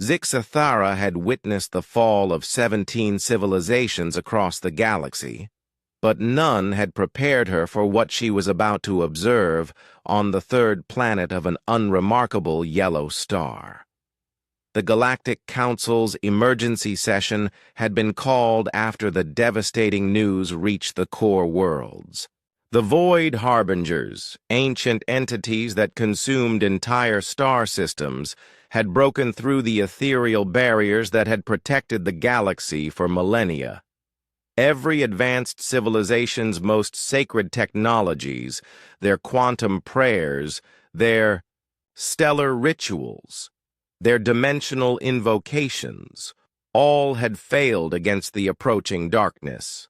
Zixathara had witnessed the fall of 17 civilizations across the galaxy, but none had prepared her for what she was about to observe on the third planet of an unremarkable yellow star. The Galactic Council's emergency session had been called after the devastating news reached the core worlds. The Void Harbingers, ancient entities that consumed entire star systems, had broken through the ethereal barriers that had protected the galaxy for millennia. Every advanced civilization's most sacred technologies, their quantum prayers, their stellar rituals, their dimensional invocations, all had failed against the approaching darkness.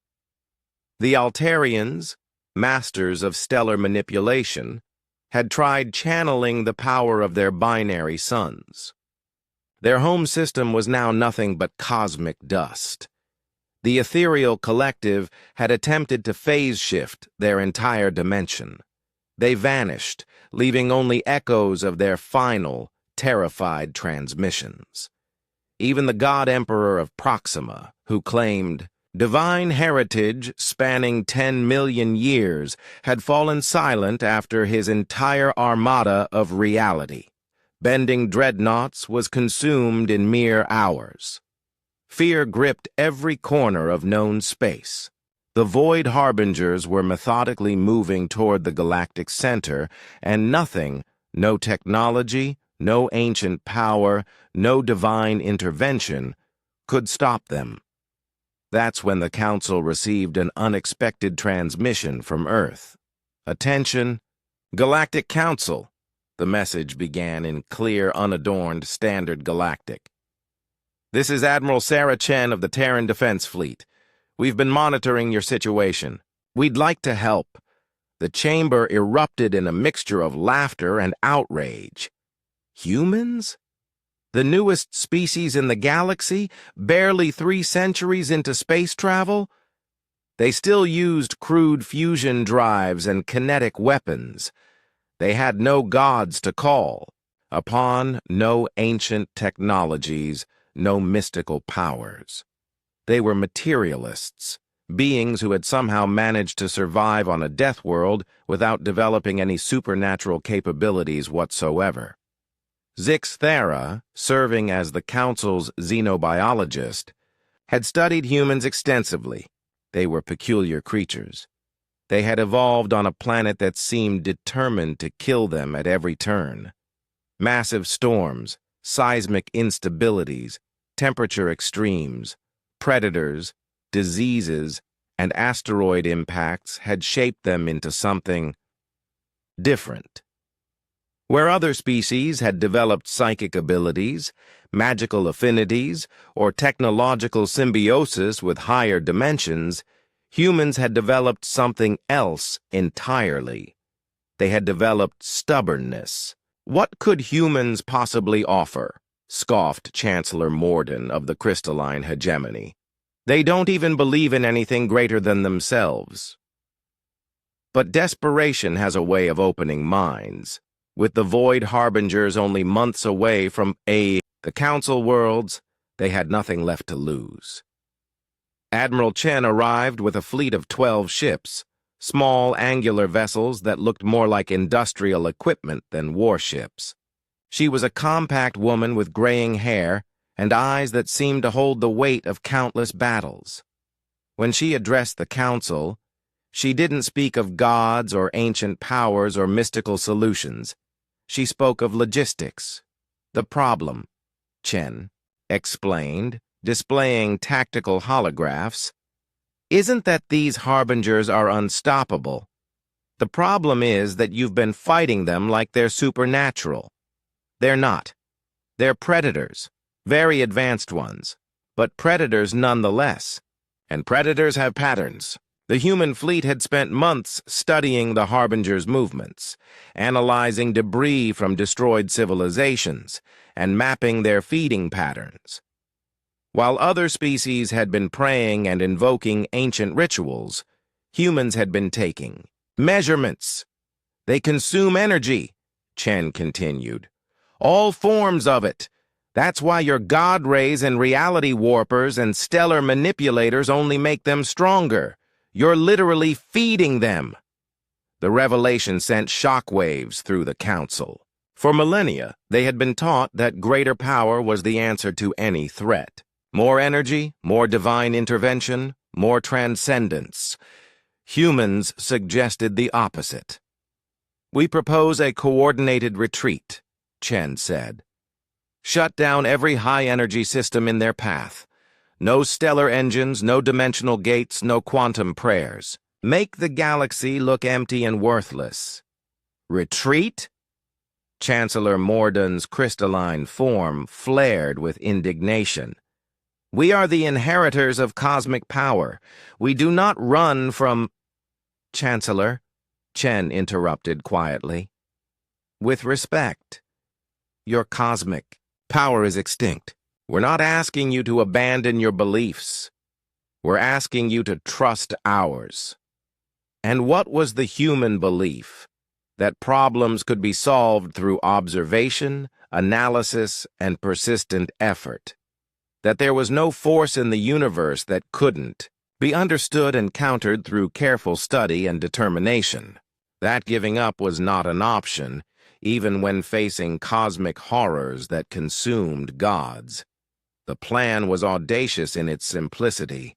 The Altarians, masters of stellar manipulation, had tried channeling the power of their binary suns. Their home system was now nothing but cosmic dust. The ethereal collective had attempted to phase shift their entire dimension. They vanished, leaving only echoes of their final, terrified transmissions. Even the God Emperor of Proxima, who claimed divine heritage spanning 10 million years, had fallen silent after his entire armada of reality. Bending dreadnoughts was consumed in mere hours. Fear gripped every corner of known space. The Void Harbingers were methodically moving toward the galactic center, and nothing, no technology, no ancient power, no divine intervention, could stop them. That's when the Council received an unexpected transmission from Earth. "Attention, Galactic Council," the message began in clear, unadorned Standard Galactic. "This is Admiral Sarah Chen of the Terran Defense Fleet. We've been monitoring your situation. We'd like to help." The chamber erupted in a mixture of laughter and outrage. Humans? The newest species in the galaxy, barely 3 centuries into space travel? They still used crude fusion drives and kinetic weapons. They had no gods to call upon, no ancient technologies, no mystical powers. They were materialists, beings who had somehow managed to survive on a death world without developing any supernatural capabilities whatsoever. Zixathara, serving as the Council's xenobiologist, had studied humans extensively. They were peculiar creatures. They had evolved on a planet that seemed determined to kill them at every turn. Massive storms, seismic instabilities, temperature extremes, predators, diseases, and asteroid impacts had shaped them into something different. Where other species had developed psychic abilities, magical affinities, or technological symbiosis with higher dimensions, humans had developed something else entirely. They had developed stubbornness. "What could humans possibly offer?" scoffed Chancellor Morden of the crystalline hegemony. "They don't even believe in anything greater than themselves." But desperation has a way of opening minds. With the Void Harbingers only months away from the Council worlds, they had nothing left to lose. Admiral Chen arrived with a fleet of 12 ships, small angular vessels that looked more like industrial equipment than warships. She was a compact woman with graying hair and eyes that seemed to hold the weight of countless battles. When she addressed the Council, she didn't speak of gods or ancient powers or mystical solutions. She spoke of logistics. "The problem," Chen explained, displaying tactical holographs, "isn't that these harbingers are unstoppable. The problem is that you've been fighting them like they're supernatural. They're not. They're predators, very advanced ones, but predators nonetheless. And predators have patterns." The human fleet had spent months studying the Harbingers' movements, analyzing debris from destroyed civilizations, and mapping their feeding patterns. While other species had been praying and invoking ancient rituals, humans had been taking measurements. "They consume energy," Chen continued. "All forms of it. That's why your God rays and reality warpers and stellar manipulators only make them stronger. You're literally feeding them." The revelation sent shockwaves through the council. For millennia, they had been taught that greater power was the answer to any threat. More energy, more divine intervention, more transcendence. Humans suggested the opposite. "We propose a coordinated retreat," Chen said. "Shut down every high-energy system in their path. No stellar engines, no dimensional gates, no quantum prayers. Make the galaxy look empty and worthless." "Retreat?" Chancellor Morden's crystalline form flared with indignation. "We are the inheritors of cosmic power. We do not run from—" "Chancellor," Chen interrupted quietly. "With respect, your cosmic power is extinct. We're not asking you to abandon your beliefs. We're asking you to trust ours." And what was the human belief? That problems could be solved through observation, analysis, and persistent effort. That there was no force in the universe that couldn't be understood and countered through careful study and determination. That giving up was not an option, even when facing cosmic horrors that consumed gods. The plan was audacious in its simplicity.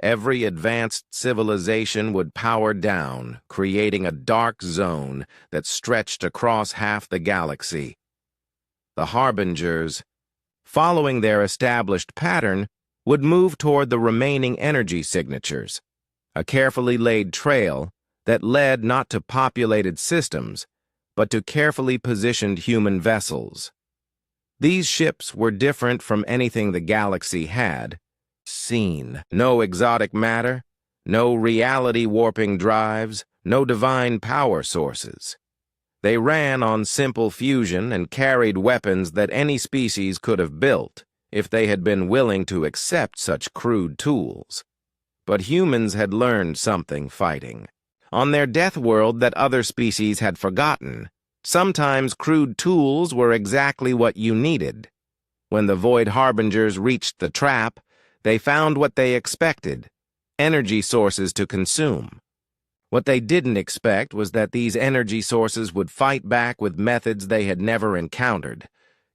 Every advanced civilization would power down, creating a dark zone that stretched across half the galaxy. The Harbingers, following their established pattern, would move toward the remaining energy signatures, a carefully laid trail that led not to populated systems, but to carefully positioned human vessels. These ships were different from anything the galaxy had seen. No exotic matter, no reality-warping drives, no divine power sources. They ran on simple fusion and carried weapons that any species could have built if they had been willing to accept such crude tools. But humans had learned something fighting. On their death world that other species had forgotten, sometimes crude tools were exactly what you needed. When the Void Harbingers reached the trap, they found what they expected: energy sources to consume. What they didn't expect was that these energy sources would fight back with methods they had never encountered: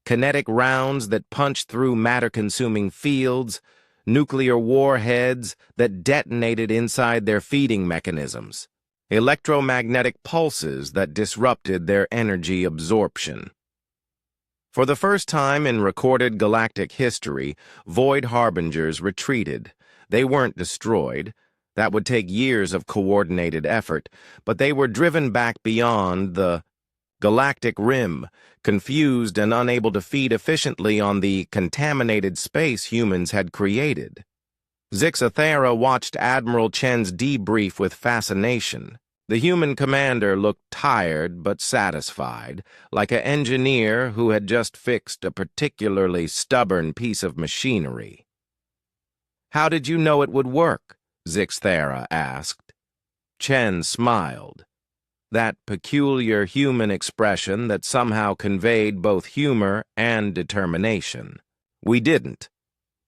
kinetic rounds that punched through matter-consuming fields, nuclear warheads that detonated inside their feeding mechanisms, electromagnetic pulses that disrupted their energy absorption. For the first time in recorded galactic history, Void Harbingers retreated. They weren't destroyed. That would take years of coordinated effort, but they were driven back beyond the galactic rim, confused and unable to feed efficiently on the contaminated space humans had created. Zixathera watched Admiral Chen's debrief with fascination. The human commander looked tired but satisfied, like an engineer who had just fixed a particularly stubborn piece of machinery. "How did you know it would work?" Zixathera asked. Chen smiled. That peculiar human expression that somehow conveyed both humor and determination. "We didn't.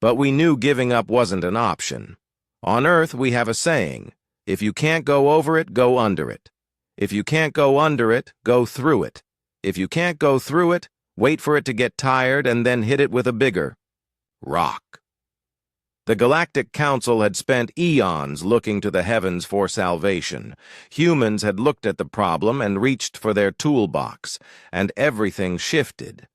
But we knew giving up wasn't an option. On Earth, we have a saying: if you can't go over it, go under it. If you can't go under it, go through it. If you can't go through it, wait for it to get tired and then hit it with a bigger rock." The Galactic Council had spent eons looking to the heavens for salvation. Humans had looked at the problem and reached for their toolbox, and everything shifted.